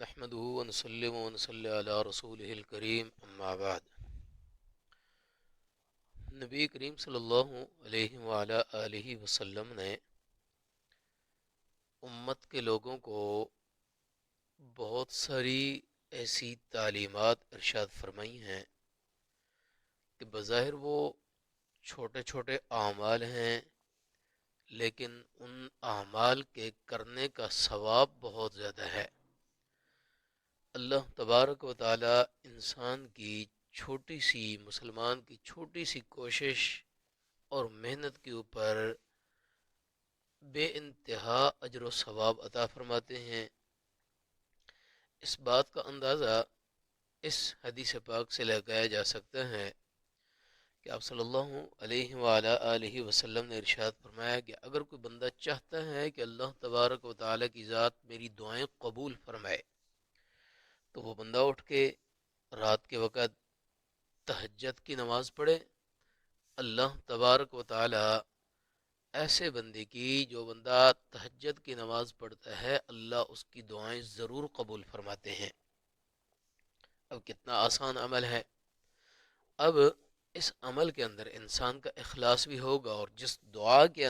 نحمده ونسلم ونصلي على رسوله الكريم اما بعد۔ نبی کریم صلی اللہ علیہ وآلہ آلہ وسلم نے امت کے لوگوں کو بہت ساری ایسی تعلیمات ارشاد فرمائی ہیں کہ بظاہر وہ چھوٹے چھوٹے اعمال ہیں، لیکن ان اعمال کے کرنے کا ثواب بہت زیادہ ہے۔ اللہ تبارک و تعالی انسان کی چھوٹی سی مسلمان کی چھوٹی سی کوشش اور محنت کے اوپر بے انتہا اجر و ثواب عطا فرماتے ہیں۔ اس بات کا اندازہ اس حدیث پاک سے لگایا جا سکتا ہے کہ آپ صلی اللہ علیہ وآلہ آلہ وسلم نے ارشاد فرمایا کہ اگر کوئی بندہ چاہتا ہے کہ اللہ تبارک و تعالی کی ذات میری دعائیں قبول فرمائے تو وہ بندہ اٹھ کے رات کے وقت تہجد کی نماز پڑھے۔ اللہ تبارک و تعالی ایسے بندے کی جو بندہ تہجد کی نماز پڑھتا ہے اللہ اس کی دعائیں ضرور قبول فرماتے ہیں۔ اب کتنا آسان عمل ہے۔ اب اس عمل کے اندر انسان کا اخلاص بھی ہوگا، اور جس دعا کے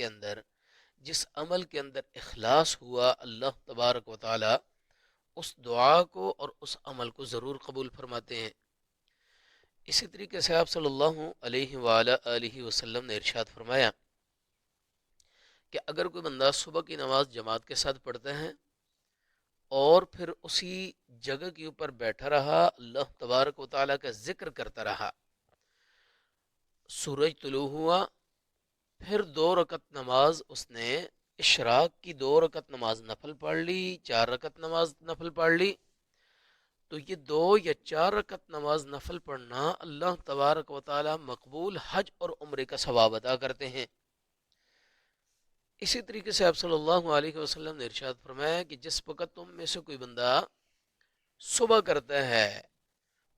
اندر جس عمل کے اندر اخلاص ہوا اللہ تبارک و تعالی اس دعا کو اور اس عمل کو ضرور قبول فرماتے ہیں۔ اسی طریقے سے آپ صلی اللہ علیہ وآلہ آلہ وسلم نے ارشاد فرمایا کہ اگر کوئی بندہ صبح کی نماز جماعت کے ساتھ پڑھتا ہے اور پھر اسی جگہ کے اوپر بیٹھا رہا، اللہ تبارک و تعالیٰ کا ذکر کرتا رہا، سورج طلوع ہوا، پھر 2 رکعت نماز اس نے اشراق کی 2 رکعت نماز نفل پڑھ لی، 4 رکعت نماز نفل پڑھ لی، تو یہ 2 یا 4 رکعت نماز نفل پڑھنا اللہ تبارک و تعالی مقبول حج اور عمرے کا ثواب عطا کرتے ہیں۔ اسی طریقے سے آپ صلی اللہ علیہ وسلم نے ارشاد فرمایا کہ جس وقت تم میں سے کوئی بندہ صبح کرتا ہے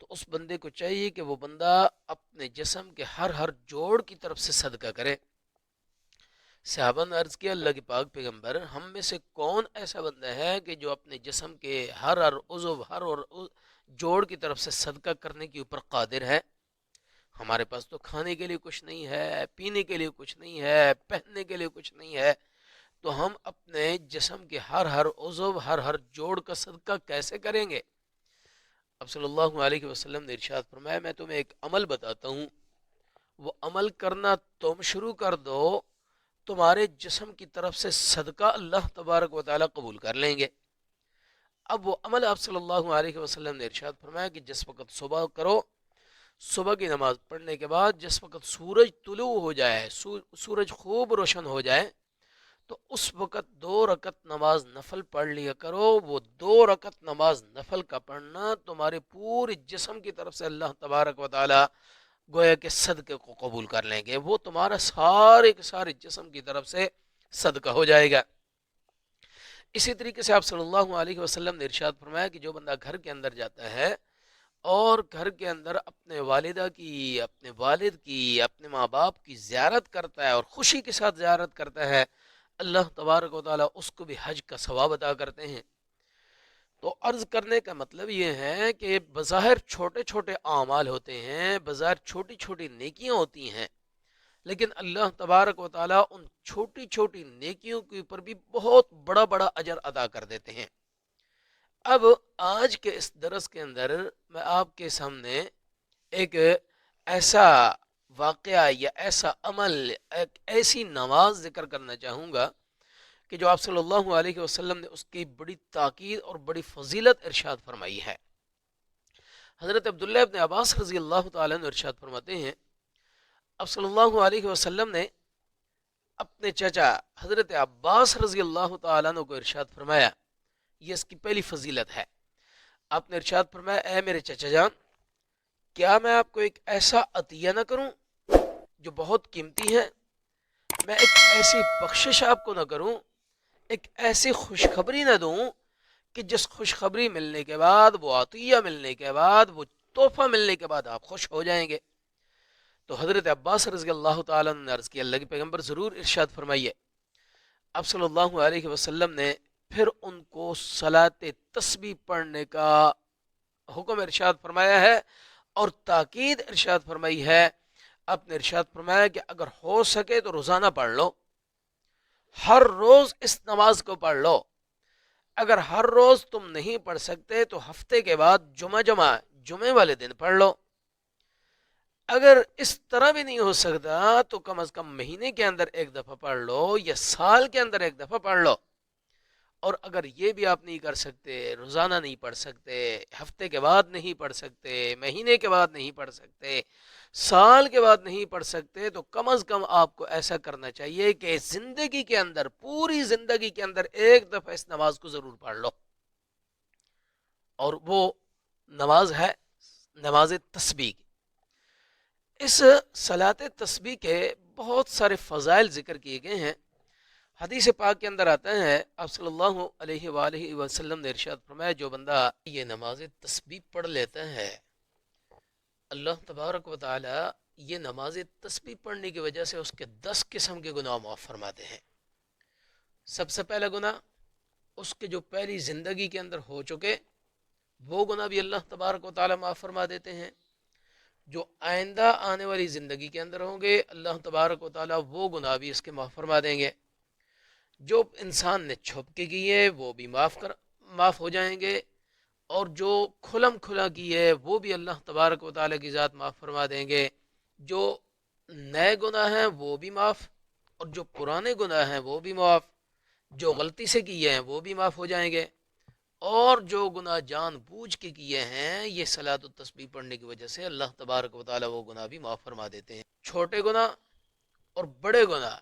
تو اس بندے کو چاہیے کہ وہ بندہ اپنے جسم کے ہر جوڑ کی طرف سے صدقہ کرے۔ صحابہ نے عرض کیا اللہ کے پاک پیغمبر، ہم میں سے کون ایسا بندہ ہے کہ جو اپنے جسم کے ہر عضو جوڑ کی طرف سے صدقہ کرنے کے اوپر قادر ہے؟ ہمارے پاس تو کھانے کے لیے کچھ نہیں ہے، پینے کے لیے کچھ نہیں ہے، پہننے کے لیے کچھ نہیں ہے، تو ہم اپنے جسم کے ہر عضو ہر جوڑ کا صدقہ کیسے کریں گے؟ اب صلی اللہ علیہ وسلم نے ارشاد فرمایا میں تمہیں ایک عمل بتاتا ہوں، وہ عمل کرنا تم شروع کر دو، تمہارے جسم کی طرف سے صدقہ اللہ تبارک و تعالیٰ قبول کر لیں گے۔ اب وہ عمل آپ صلی اللہ علیہ وسلم نے ارشاد فرمایا کہ جس وقت صبح کرو، صبح کی نماز پڑھنے کے بعد جس وقت سورج طلوع ہو جائے، سورج خوب روشن ہو جائے، تو اس وقت 2 رکعت نماز نفل پڑھ لیا کرو۔ وہ 2 رکعت نماز نفل کا پڑھنا تمہارے پورے جسم کی طرف سے اللہ تبارک و تعالیٰ گویا کہ صدقے کو قبول کر لیں گے، وہ تمہارا سارے کے سارے جسم کی طرف سے صدقہ ہو جائے گا۔ اسی طریقے سے آپ صلی اللہ علیہ وسلم نے ارشاد فرمایا کہ جو بندہ گھر کے اندر جاتا ہے اور گھر کے اندر اپنے والدہ کی، اپنے والد کی، اپنے ماں باپ کی زیارت کرتا ہے اور خوشی کے ساتھ زیارت کرتا ہے، اللہ تبارک و تعالیٰ اس کو بھی حج کا ثواب عطا کرتے ہیں۔ تو عرض کرنے کا مطلب یہ ہے کہ بظاہر چھوٹے چھوٹے اعمال ہوتے ہیں، بظاہر چھوٹی چھوٹی نیکیاں ہوتی ہیں، لیکن اللہ تبارک و تعالیٰ ان چھوٹی چھوٹی نیکیوں کے اوپر بھی بہت بڑا بڑا اجر ادا کر دیتے ہیں۔ اب آج کے اس درس کے اندر میں آپ کے سامنے ایک ایسا واقعہ یا ایسا عمل، ایک ایسی نماز ذکر کرنا چاہوں گا کہ جو آپ صلی اللہ علیہ وسلم نے اس کی بڑی تاکید اور بڑی فضیلت ارشاد فرمائی ہے۔ حضرت عبداللہ ابن عباس رضی اللہ تعالیٰ عنہ ارشاد فرماتے ہیں آپ صلی اللہ علیہ وسلم نے اپنے چچا حضرت عباس رضی اللہ تعالیٰ عنہ کو ارشاد فرمایا، یہ اس کی پہلی فضیلت ہے۔ آپ نے ارشاد فرمایا اے میرے چچا جان، کیا میں آپ کو ایک ایسا عطیہ نہ کروں جو بہت قیمتی ہے؟ میں ایک ایسی بخشش آپ کو نہ کروں، ایک ایسی خوشخبری نہ دوں کہ جس خوشخبری ملنے کے بعد، وہ عطیہ ملنے کے بعد، وہ تحفہ ملنے کے بعد آپ خوش ہو جائیں گے؟ تو حضرت عباس رضی اللہ تعالیٰ نے عرض کیا اللہ کے پیغمبر ضرور ارشاد فرمائیے۔ آپ صلی اللہ علیہ وسلم نے پھر ان کو صلاۃ تسبیح پڑھنے کا حکم ارشاد فرمایا ہے اور تاکید ارشاد فرمائی ہے. آپ نے ارشاد فرمایا کہ اگر ہو سکے تو روزانہ پڑھ لو، ہر روز اس نماز کو پڑھ لو. اگر ہر روز تم نہیں پڑھ سکتے تو ہفتے کے بعد جمعے والے دن پڑھ لو. اگر اس طرح بھی نہیں ہو سکتا تو کم از کم مہینے کے اندر ایک دفعہ پڑھ لو یا سال کے اندر ایک دفعہ پڑھ لو. اور اگر یہ بھی آپ نہیں کر سکتے، روزانہ نہیں پڑھ سکتے، ہفتے کے بعد نہیں پڑھ سکتے، مہینے کے بعد نہیں پڑھ سکتے، سال کے بعد نہیں پڑھ سکتے، تو کم از کم آپ کو ایسا کرنا چاہیے کہ زندگی کے اندر، پوری زندگی کے اندر ایک دفعہ اس نماز کو ضرور پڑھ لو. اور وہ نماز ہے نماز تسبیح. اس صلاۃ تسبیح کے بہت سارے فضائل ذکر کیے گئے ہیں. حدیث پاک کے اندر آتا ہے، آپ صلی اللہ علیہ وآلہ وسلم نے ارشاد فرمایا جو بندہ یہ نماز تسبیح پڑھ لیتا ہے، اللہ تبارک و تعالی یہ نماز تسبیح پڑھنے کی وجہ سے اس کے 10 قسم کے گناہ معاف فرماتے ہیں. سب سے پہلا گناہ اس کے جو پہلی زندگی کے اندر ہو چکے وہ گناہ بھی اللہ تبارک و تعالی معاف فرما دیتے ہیں. جو آئندہ آنے والی زندگی کے اندر ہوں گے اللہ تبارک و تعالی وہ گناہ بھی اس کے معاف فرما دیں گے. جو انسان نے چھپ کے کیے وہ بھی معاف ہو جائیں گے، اور جو کھلم کھلا کیے وہ بھی اللہ تبارک و تعالی کی ذات معاف فرما دیں گے. جو نئے گناہ ہیں وہ بھی معاف، اور جو پرانے گناہ ہیں وہ بھی معاف. جو غلطی سے کیے ہیں وہ بھی معاف ہو جائیں گے، اور جو گناہ جان بوجھ کے کیے ہیں یہ صلاۃ التسبیح پڑھنے کی وجہ سے اللہ تبارک و تعالی وہ گناہ بھی معاف فرما دیتے ہیں. چھوٹے گناہ اور بڑے گناہ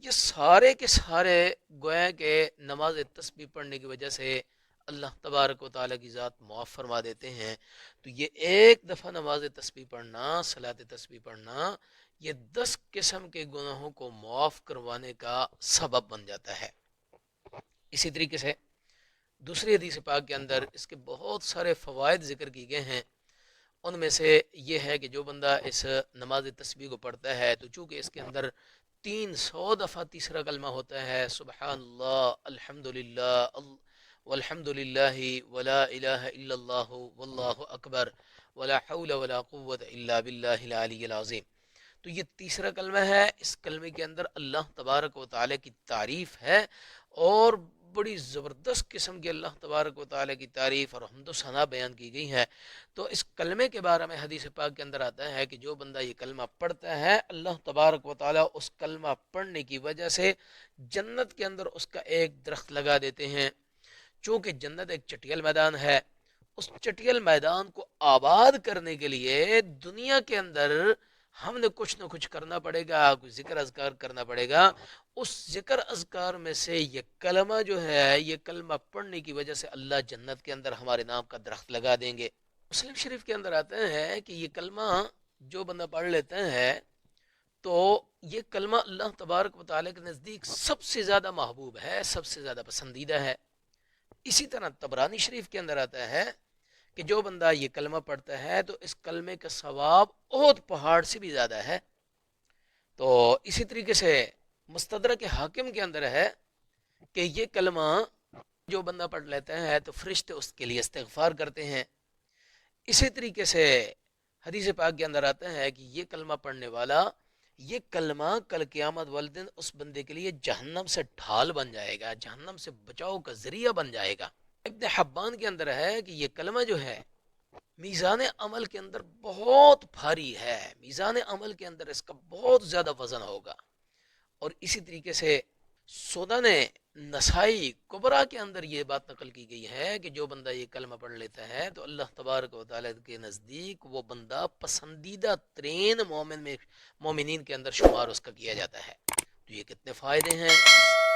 یہ سارے کے سارے گویا کہ نماز تسبیح پڑھنے کی وجہ سے اللہ تبارک و تعالی کی ذات معاف فرما دیتے ہیں. تو یہ ایک دفعہ نماز تسبیح پڑھنا، صلاۃ تسبیح پڑھنا، یہ 10 قسم کے گناہوں کو معاف کروانے کا سبب بن جاتا ہے. اسی طریقے سے دوسری حدیث پاک کے اندر اس کے بہت سارے فوائد ذکر کی گئے ہیں. ان میں سے یہ ہے کہ جو بندہ اس نماز تسبیح کو پڑھتا ہے تو چونکہ اس کے اندر 300 دفعہ تیسرا کلمہ ہوتا ہے، سبحان اللہ، الحمد للہ، والحمد للہ، ولا الہ الا اللہ، واللہ اکبر، ولا حول ولا قوت الا باللہ العلی العظیم. تو یہ تیسرا کلمہ ہے. اس کلمے کے اندر اللہ تبارک و تعالی کی تعریف ہے، اور بڑی زبردست قسم کی اللہ تبارک و تعالی کی تعریف اور حمد و ثنا بیان کی گئی ہے. تو اس کلمے کے بارے میں حدیث پاک کے اندر آتا ہے کہ جو بندہ یہ کلمہ پڑھتا ہے اللہ تبارک و تعالی اس کلمہ پڑھنے کی وجہ سے جنت کے اندر اس کا ایک درخت لگا دیتے ہیں. چونکہ جنت ایک چٹیل میدان ہے، اس چٹیل میدان کو آباد کرنے کے لیے دنیا کے اندر ہم نے کچھ نہ کچھ کرنا پڑے گا، کچھ ذکر اذکار کرنا پڑے گا. اس ذکر اذکار میں سے یہ کلمہ جو ہے، یہ کلمہ پڑھنے کی وجہ سے اللہ جنت کے اندر ہمارے نام کا درخت لگا دیں گے. مسلم شریف کے اندر آتے ہیں کہ یہ کلمہ جو بندہ پڑھ لیتے ہیں تو یہ کلمہ اللہ تبارک و تعالی کے نزدیک سب سے زیادہ محبوب ہے، سب سے زیادہ پسندیدہ ہے. اسی طرح طبرانی شریف کے اندر آتا ہے کہ جو بندہ یہ کلمہ پڑھتا ہے تو اس کلمے کا ثواب احد پہاڑ سے بھی زیادہ ہے. تو اسی طریقے سے مستدرک حاکم کے اندر ہے کہ یہ کلمہ جو بندہ پڑھ لیتا ہے تو فرشتے اس کے لیے استغفار کرتے ہیں. اسی طریقے سے حدیث پاک کے اندر آتا ہے کہ یہ کلمہ پڑھنے والا، یہ کلمہ کل قیامت والے دن اس بندے کے لیے جہنم سے ڈھال بن جائے گا، جہنم سے بچاؤ کا ذریعہ بن جائے گا. ابن حبان کے اندر ہے کہ یہ کلمہ جو ہے میزان عمل کے اندر بہت بھاری ہے، میزان عمل کے اندر اس کا بہت زیادہ وزن ہوگا. اور اسی طریقے سے سنن نسائی کبریٰ کے اندر یہ بات نقل کی گئی ہے کہ جو بندہ یہ کلمہ پڑھ لیتا ہے تو اللہ تبارک و تعالی کے نزدیک وہ بندہ پسندیدہ ترین مومنین کے اندر شمار اس کا کیا جاتا ہے. تو یہ کتنے فائدے ہیں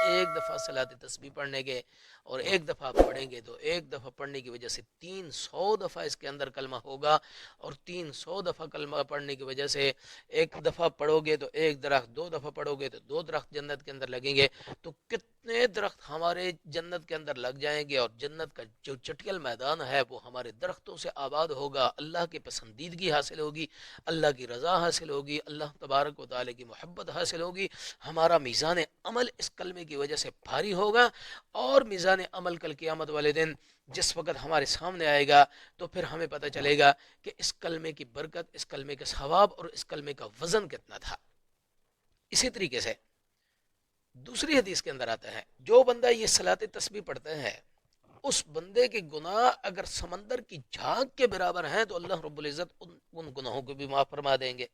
ایک دفعہ صلاۃ تسبیح پڑھنے کے. اور ایک دفعہ آپ پڑھیں گے تو ایک دفعہ پڑھنے کی وجہ سے 300 دفعہ اس کے اندر کلمہ ہوگا، اور 300 دفعہ کلمہ پڑھنے کی وجہ سے ایک دفعہ پڑھو گے تو ایک درخت، 2 دفعہ پڑھو گے تو 2 درخت جنت کے اندر لگیں گے. تو کتنے درخت ہمارے جنت کے اندر لگ جائیں گے، اور جنت کا جو چٹیل میدان ہے وہ ہمارے درختوں سے آباد ہوگا. اللہ کی پسندیدگی حاصل ہوگی، اللہ کی رضا حاصل ہوگی، اللہ تبارک و تعالی کی محبت حاصل ہوگی. ہمارا میزان عمل اس کلمے کی وجہ سے بھاری ہوگا، اور میزان عمل کل قیامت والے دن جس وقت ہمارے سامنے آئے گا تو پھر ہمیں پتہ چلے گا کہ اس کلمے کی برکت، اس کلمے کا ثواب اور اس کلمے کا وزن کتنا تھا۔ اسی طریقے سے دوسری حدیث کے اندر آتا ہے، جو بندہ یہ صلاۃ تسبیح پڑھتا ہے اس بندے کے گناہ اگر سمندر کی جھاگ کے برابر ہیں تو اللہ رب العزت ان گناہوں کو بھی معاف فرما دیں گے۔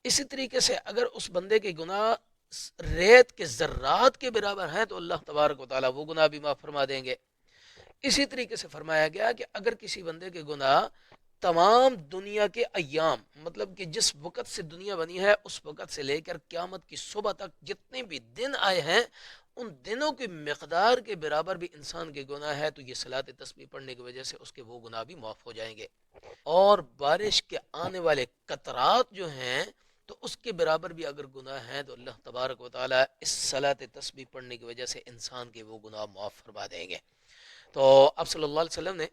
اسی طریقے سے اگر اس بندے کے گناہ ریت کے ذرات کے برابر ہیں تو اللہ تبارک و تعالیٰ وہ گناہ بھی معاف فرما دیں گے۔ اسی طریقے سے فرمایا گیا کہ اگر کسی بندے کے گناہ تمام دنیا کے ایام، مطلب کہ جس وقت سے دنیا بنی ہے اس وقت سے لے کر قیامت کی صبح تک جتنے بھی دن آئے ہیں ان دنوں کی مقدار کے برابر بھی انسان کے گناہ ہے، تو یہ صلاۃ تسبیح پڑھنے کی وجہ سے اس کے وہ گناہ بھی معاف ہو جائیں گے۔ اور بارش کے آنے والے قطرات جو ہیں تو اس کے برابر بھی اگر گناہ ہیں تو اللہ تبارک و تعالیٰ اس صلاۃ تسبیح پڑھنے کی وجہ سے انسان کے وہ گناہ معاف فرما دیں گے۔ تو اب صلی اللہ علیہ وسلم نے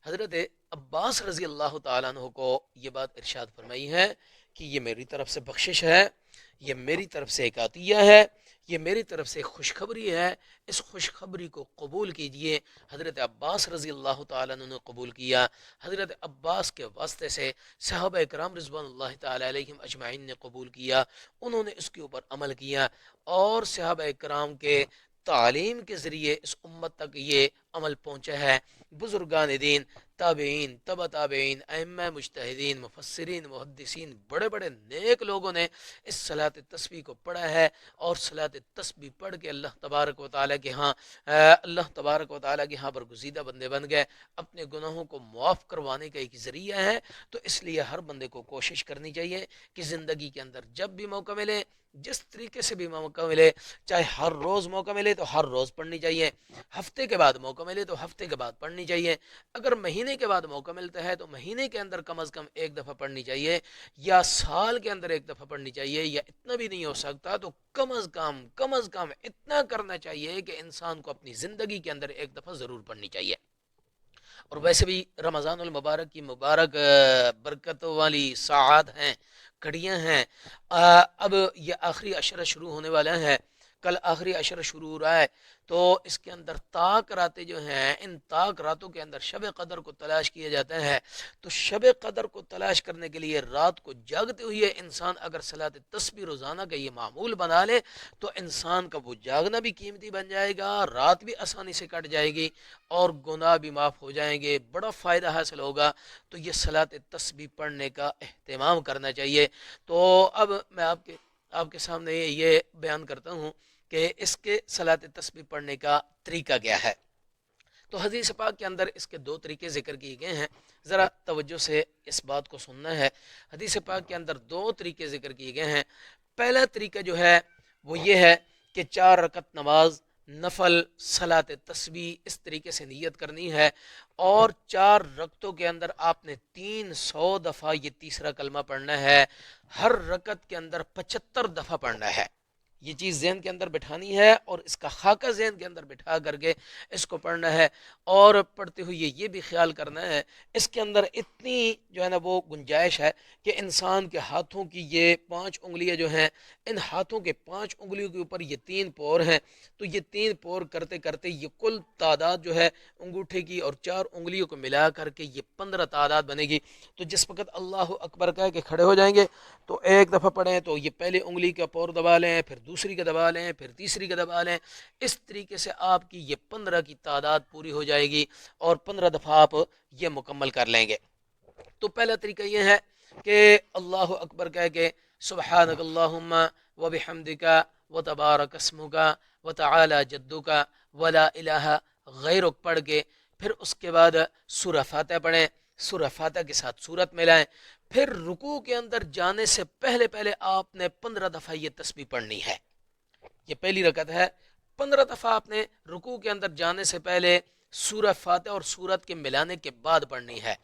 حضرت عباس رضی اللہ تعالیٰ عنہ کو یہ بات ارشاد فرمائی ہے کہ یہ میری طرف سے بخشش ہے، یہ میری طرف سے ایک عطیہ ہے، یہ میری طرف سے خوشخبری ہے، اس خوشخبری کو قبول کیجئے۔ حضرت عباس رضی اللہ تعالیٰ عنہ نے قبول کیا۔ حضرت عباس کے واسطے سے صحابہ کرام رضوان اللہ تعالیٰ علیہم اجمعین نے قبول کیا، انہوں نے اس کے اوپر عمل کیا، اور صحابہ کرام کے تعلیم کے ذریعے اس امت تک یہ عمل پہنچا ہے۔ بزرگان دین، تابعین، تبع تابعین، ائمہ مجتہدین، مفسرین، محدثین، بڑے بڑے نیک لوگوں نے اس صلاۃ تسبیح کو پڑھا ہے، اور صلاۃ تسبیح پڑھ کے اللہ تبارک و تعالیٰ کے ہاں برگزیدہ بندے بن گئے، اپنے گناہوں کو معاف کروانے کا ایک ذریعہ ہے۔ تو اس لیے ہر بندے کو کوشش کرنی چاہیے کہ زندگی کے اندر جب بھی موقع ملے، جس طریقے سے بھی موقع ملے، چاہے ہر روز موقع ملے تو ہر روز پڑھنی چاہیے، ہفتے کے بعد موقع ملے تو ہفتے کے بعد پڑھنی چاہیے، اگر مہینے کے بعد موقع ملتا ہے تو مہینے کے اندر کم از کم ایک دفعہ پڑھنی چاہیے، یا سال کے اندر ایک دفعہ پڑھنی چاہیے، یا اتنا بھی نہیں ہو سکتا تو کم از کم اتنا کرنا چاہیے کہ انسان کو اپنی زندگی کے اندر ایک دفعہ ضرور پڑھنی چاہیے۔ اور ویسے بھی رمضان المبارک کی مبارک برکت والی ساعات ہیں، کڑیاں ہیں۔ اب یہ آخری عشرہ شروع ہونے والا ہے، کل آخری عشرہ شروع ہو رہا ہے، تو اس کے اندر طاق راتیں جو ہیں، ان طاق راتوں کے اندر شب قدر کو تلاش کیا جاتا ہے۔ تو شب قدر کو تلاش کرنے کے لیے رات کو جاگتے ہوئے انسان اگر صلاۃ تسبیح روزانہ کا یہ معمول بنا لے تو انسان کا وہ جاگنا بھی قیمتی بن جائے گا، رات بھی آسانی سے کٹ جائے گی، اور گناہ بھی معاف ہو جائیں گے، بڑا فائدہ حاصل ہوگا۔ تو یہ صلاۃ تسبیح پڑھنے کا اہتمام کرنا چاہیے۔ تو اب میں آپ کے سامنے یہ بیان کرتا ہوں کہ اس کے صلاۃ تسبیح پڑھنے کا طریقہ کیا ہے۔ تو حدیث پاک کے اندر اس کے دو طریقے ذکر کیے گئے ہیں، ذرا توجہ سے اس بات کو سننا ہے۔ حدیث پاک کے اندر دو طریقے ذکر کیے گئے ہیں۔ پہلا طریقہ جو ہے وہ یہ ہے کہ 4 رکعت نماز نفل صلاۃ تسبیح اس طریقے سے نیت کرنی ہے، اور 4 رکعتوں کے اندر آپ نے 300 دفعہ یہ تیسرا کلمہ پڑھنا ہے، ہر رکعت کے اندر 75 دفعہ پڑھنا ہے۔ یہ چیز ذہن کے اندر بٹھانی ہے، اور اس کا خاکہ ذہن کے اندر بٹھا کر کے اس کو پڑھنا ہے، اور پڑھتے ہوئے یہ بھی خیال کرنا ہے اس کے اندر اتنی جو ہے نا وہ گنجائش ہے کہ انسان کے ہاتھوں کی یہ 5 انگلیاں جو ہیں، ان ہاتھوں کے 5 انگلیوں کے اوپر یہ 3 پور ہیں، تو یہ 3 پور کرتے کرتے یہ کل تعداد جو ہے انگوٹھے کی اور 4 انگلیوں کو ملا کر کے یہ 15 تعداد بنے گی۔ تو جس وقت اللہ اکبر کہہ کے کھڑے ہو جائیں گے تو ایک دفعہ پڑھیں تو یہ پہلے انگلی کا پور دبا لیں، پھر دوسری کا دبا لیں، پھر تیسری کا دبا لیں، اس طریقے سے آپ کی یہ 15 کی تعداد پوری ہو جائے گی، اور 15 دفعہ آپ یہ مکمل کر لیں گے۔ تو پہلا طریقہ یہ ہے کہ اللہ اکبر کہہ کے سبحانک اللہم وبحمدک وتبارک اسمک وتعالی جدک ولا الہ غیرک پڑھ کے پھر اس کے بعد سورہ فاتحہ پڑھیں، سورہ فاتحہ کے ساتھ سورت ملائیں، پھر رکوع کے اندر جانے سے پہلے آپ نے 15 دفعہ یہ تسبیح پڑھنی ہے۔ یہ پہلی رکعت ہے، 15 دفعہ آپ نے رکوع کے اندر جانے سے پہلے سورہ فاتحہ اور سورت کے ملانے کے بعد پڑھنی ہے۔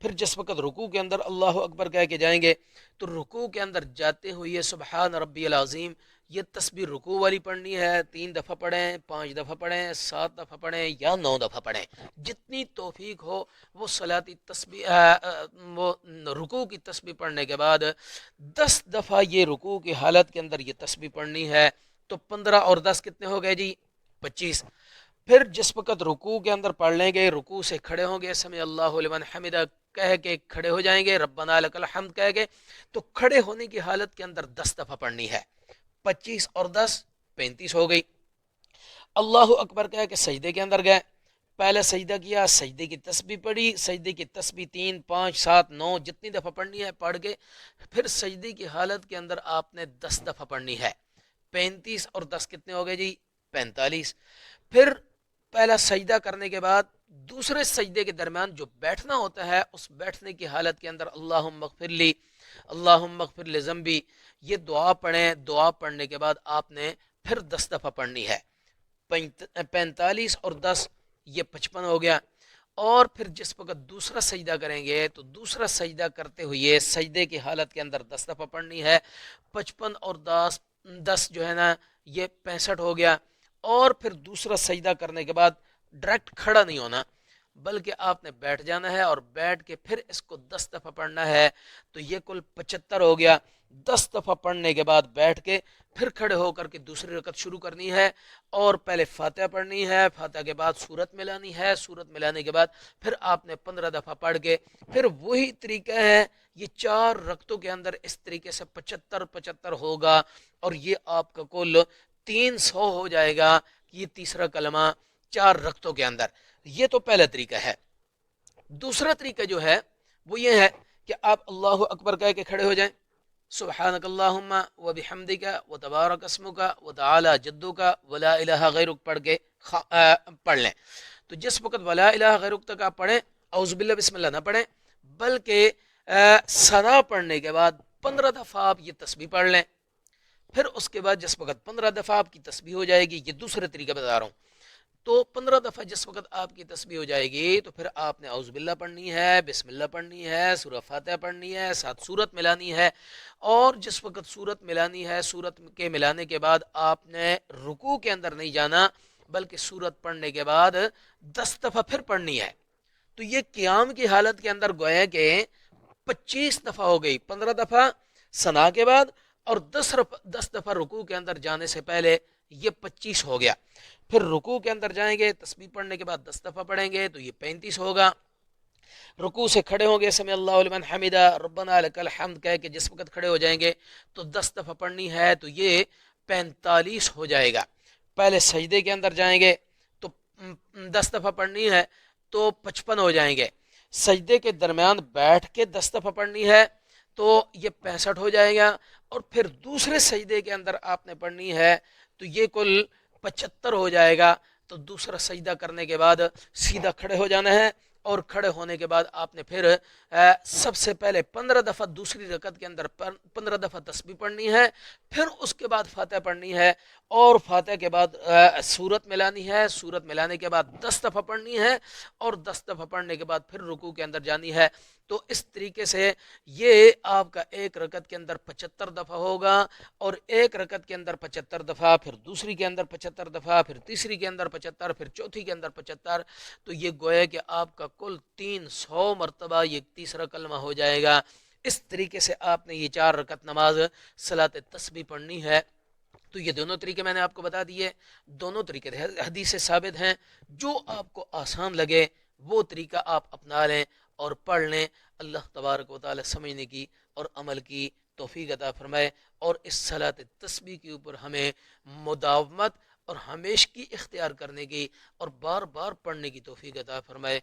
پھر جس وقت رکوع کے اندر اللہ اکبر کہہ کے جائیں گے تو رکوع کے اندر جاتے ہوئے سبحان ربی العظیم یہ تسبیح رکوع والی پڑھنی ہے، 3 دفعہ پڑھیں، 5 دفعہ پڑھیں، 7 دفعہ پڑھیں یا 9 دفعہ پڑھیں، جتنی توفیق ہو وہ صلاۃ تسبیح وہ رکوع کی تسبیح پڑھنے کے بعد 10 دفعہ یہ رکوع کی حالت کے اندر یہ تسبیح پڑھنی ہے، تو 15 اور 10 کتنے ہو گئے جی 25۔ پھر جس وقت رکوع کے اندر پڑھ لیں گے، رکوع سے کھڑے ہوں گے، سمع اللہ لمن حمدہ کہہ کے کھڑے ہو جائیں گے، ربنا لک الحمد کہہ کے، تو کھڑے ہونے کی حالت کے اندر 10 دفعہ پڑھنی ہے۔ 25 اور 10 35 ہو گئی۔ اللہ اکبر کہہ کے سجدے کے اندر گئے، پہلے سجدہ کیا، سجدے کی تسبیح پڑھی، سجدے کی تسبیح 3 5 7 9 جتنی دفعہ پڑھنی ہے پڑھ کے، پھر سجدے کی حالت کے اندر آپ نے 10 دفعہ پڑھنی ہے۔ 35 اور 10 کتنے ہو گئے جی 45۔ پھر پہلا سجدہ کرنے کے بعد دوسرے سجدے کے درمیان جو بیٹھنا ہوتا ہے، اس بیٹھنے کی حالت کے اندر اللہم اغفر لی، اللہم اغفر لی ذنبی، یہ دعا پڑھیں۔ دعا پڑھنے کے بعد آپ نے پھر 10 دفعہ پڑھنی ہے۔ 45 اور 10 یہ 55 ہو گیا۔ اور پھر جس وقت دوسرا سجدہ کریں گے تو دوسرا سجدہ کرتے ہوئے سجدے کی حالت کے اندر 10 دفعہ پڑھنی ہے۔ 55 اور 10 جو ہے نا یہ 65 ہو گیا۔ اور پھر دوسرا سجدہ کرنے کے بعد ڈائریکٹ کھڑا نہیں ہونا، بلکہ آپ نے بیٹھ جانا ہے اور بیٹھ کے پھر اس کو 10 دفعہ پڑھنا ہے، تو یہ کل 75 ہو گیا۔ 10 دفعہ پڑھنے کے بعد بیٹھ کے پھر کھڑے ہو کر کے دوسری رکعت شروع کرنی ہے، اور پہلے فاتحہ پڑھنی ہے، فاتحہ کے بعد سورت ملانی ہے، سورت ملانے کے بعد پھر آپ نے 15 دفعہ پڑھ کے پھر وہی طریقہ ہے، یہ 4 رکعتوں کے اندر اس طریقے سے 75 ہوگا، اور یہ آپ کا کل 300 ہو جائے گا۔ یہ تیسرا کلمہ 4 رکعتوں کے اندر، یہ تو پہلا طریقہ ہے۔ دوسرا طریقہ جو ہے وہ یہ ہے کہ آپ اللہ اکبر کہہ کے کھڑے ہو جائیں، سبحانک اللہم و بحمدک و تبارک اسمک و تعالی جدک ولا الہ غیرک پڑھ کے پڑھ لیں۔ تو جس وقت ولا الہ غیرک تک آپ پڑھیں، اعوذ باللہ بسم اللہ نہ پڑھیں، بلکہ ثنا پڑھنے کے بعد 15 دفعہ آپ یہ تسبیح پڑھ لیں۔ پھر اس کے بعد جس وقت 15 دفعہ آپ کی تسبیح ہو جائے گی، یہ دوسرے طریقہ بتا رہا ہوں، تو 15 دفعہ جس وقت آپ کی تسبیح ہو جائے گی تو پھر آپ نے اعوذ باللہ پڑھنی ہے، بسم اللہ پڑھنی ہے، سورہ فاتحہ پڑھنی ہے، ساتھ سورت ملانی ہے، اور جس وقت سورت ملانی ہے، سورت کے ملانے کے بعد آپ نے رکوع کے اندر نہیں جانا، بلکہ سورت پڑھنے کے بعد 10 دفعہ پھر پڑھنی ہے۔ تو یہ قیام کی حالت کے اندر گویا کہ 25 دفعہ ہو گئی، 15 دفعہ ثنا کے بعد اور 10 دفعہ رکوع کے اندر جانے سے پہلے، یہ 25 ہو گیا۔ پھر رکوع کے اندر جائیں گے، تسبیح پڑھنے کے بعد 10 دفعہ پڑھیں گے تو یہ 35 ہوگا۔ رکوع سے کھڑے ہوں گے، سمع اللہ لمن حمدہ ربنا لک الحمد کہہ کے جس وقت کھڑے ہو جائیں گے تو 10 دفعہ پڑھنی ہے، تو یہ 45 ہو جائے گا۔ پہلے سجدے کے اندر جائیں گے تو 10 دفعہ پڑھنی ہے تو 55 ہو جائیں گے۔ سجدے کے درمیان بیٹھ کے 10 دفعہ پڑھنی ہے تو یہ 65 ہو جائے گا، اور پھر دوسرے سجدے کے اندر آپ نے پڑھنی ہے تو یہ کل 75 ہو جائے گا۔ تو دوسرا سجدہ کرنے کے بعد سیدھا کھڑے ہو جانا ہے، اور کھڑے ہونے کے بعد آپ نے پھر سب سے پہلے 15 دفعہ دوسری رکعت کے اندر 15 دفعہ تسبیح پڑھنی ہے، پھر اس کے بعد فاتحہ پڑھنی ہے، اور فاتحہ کے بعد سورت ملانی ہے، سورت ملانے کے بعد 10 دفعہ پڑھنی ہے، اور 10 دفعہ پڑھنے کے بعد پھر رکوع کے اندر جانی ہے۔ تو اس طریقے سے یہ آپ کا ایک رکعت کے اندر 75 دفعہ ہوگا، اور ایک رکعت کے اندر 75 دفعہ، پھر دوسری کے اندر 75 دفعہ، پھر تیسری کے اندر 75، پھر چوتھی کے اندر 75، تو یہ گویا کہ آپ کا کل 300 مرتبہ یہ تیسرا کلمہ ہو جائے گا۔ اس طریقے سے آپ نے یہ 4 رکعت نماز صلاۃ تسبیح پڑھنی ہے۔ تو یہ دونوں طریقے میں نے آپ کو بتا دیے، دونوں طریقے حدیث سے ثابت ہیں، جو آپ کو آسان لگے وہ طریقہ آپ اپنا لیں اور پڑھ لیں۔ اللہ تبارک و تعالی سمجھنے کی اور عمل کی توفیق عطا فرمائے، اور اس صلاۃ تسبیح کے اوپر ہمیں مداومت اور ہمیشگی اختیار کرنے کی اور بار بار پڑھنے کی توفیق عطا فرمائے۔